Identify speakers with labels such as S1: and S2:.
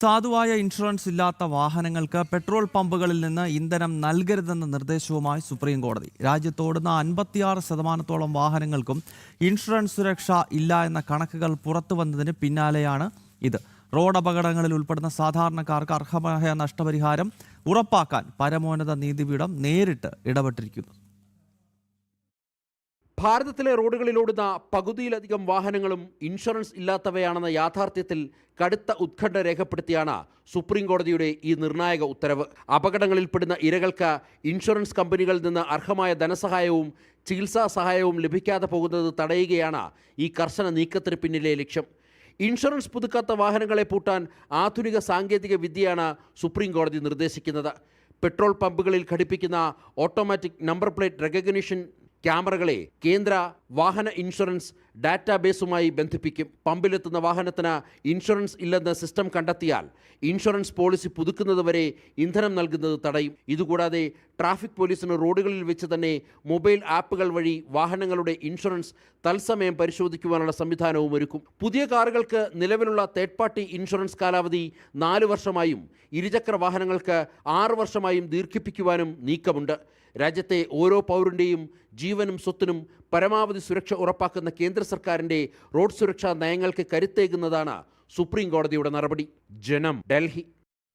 S1: സാധുവായ ഇൻഷുറൻസ് ഇല്ലാത്ത വാഹനങ്ങൾക്ക് പെട്രോൾ പമ്പുകളിൽ നിന്ന് ഇന്ധനം നൽകരുതെന്ന നിർദ്ദേശവുമായി സുപ്രീം കോടതി. രാജ്യത്തോടുന്ന 56% വാഹനങ്ങൾക്കും ഇൻഷുറൻസ് സുരക്ഷ ഇല്ല എന്ന കണക്കുകൾ പുറത്തുവന്നതിന് പിന്നാലെയാണ് ഇത്. റോഡ് അപകടങ്ങളിൽ ഉൾപ്പെടുന്ന സാധാരണക്കാർക്ക് അർഹമായ നഷ്ടപരിഹാരം ഉറപ്പാക്കാൻ പരമോന്നത നീതിപീഠം നേരിട്ട് ഇടപെട്ടിരിക്കുന്നു.
S2: ഭാരതത്തിലെ റോഡുകളിലോടുന്ന പകുതിയിലധികം വാഹനങ്ങളും ഇൻഷുറൻസ് ഇല്ലാത്തവയാണെന്ന യാഥാർത്ഥ്യത്തിൽ കടുത്ത ഉത്കണ്ഠ രേഖപ്പെടുത്തിയാണ് സുപ്രീം കോടതിയുടെ ഈ നിർണായക ഉത്തരവ്. അപകടങ്ങളിൽപ്പെടുന്ന ഇരകൾക്ക് ഇൻഷുറൻസ് കമ്പനികളിൽ നിന്ന് അർഹമായ ധനസഹായവും ചികിത്സാ സഹായവും ലഭിക്കാതെ പോകുന്നത് തടയുകയാണ് ഈ കർശന നീക്കത്തിന് പിന്നിലെ ലക്ഷ്യം. ഇൻഷുറൻസ് പുതുക്കാത്ത വാഹനങ്ങളെ പൂട്ടാൻ ആധുനിക സാങ്കേതിക വിദ്യയാണ് സുപ്രീം കോടതി നിർദ്ദേശിക്കുന്നത്. പെട്രോൾ പമ്പുകളിൽ ഘടിപ്പിക്കുന്ന ഓട്ടോമാറ്റിക് നമ്പർ പ്ലേറ്റ് റെക്കഗ്നിഷൻ ക്യാമറകളെ കേന്ദ്ര വാഹന ഇൻഷുറൻസ് ഡാറ്റാബേസുമായി ബന്ധിപ്പിക്കും. പമ്പിലെത്തുന്ന വാഹനത്തിന് ഇൻഷുറൻസ് ഇല്ലെന്ന് സിസ്റ്റം കണ്ടെത്തിയാൽ ഇൻഷുറൻസ് പോളിസി പുതുക്കുന്നതുവരെ ഇന്ധനം നൽകുന്നത് തടയും. ഇതുകൂടാതെ ട്രാഫിക് പോലീസിന് റോഡുകളിൽ വെച്ച് തന്നെ മൊബൈൽ ആപ്പുകൾ വഴി വാഹനങ്ങളുടെ ഇൻഷുറൻസ് തത്സമയം പരിശോധിക്കുവാനുള്ള സംവിധാനവും ഒരുക്കും. പുതിയ കാറുകൾക്ക് നിലവിലുള്ള തേർഡ് പാർട്ടി ഇൻഷുറൻസ് കാലാവധി 4 വർഷമായും ഇരുചക്ര വാഹനങ്ങൾക്ക് 6 വർഷമായും ദീർഘിപ്പിക്കുവാനും നീക്കമുണ്ട്. രാജ്യത്തെ ഓരോ പൗരൻ്റെയും ജീവനും സ്വത്തിനും പരമാവധി സുരക്ഷ ഉറപ്പാക്കുന്ന കേന്ദ്ര സർക്കാരിൻ്റെ റോഡ് സുരക്ഷാ നയങ്ങൾക്ക് കരുത്തേകുന്നതാണ് സുപ്രീം കോടതിയുടെ നടപടി. ജനം, ഡൽഹി.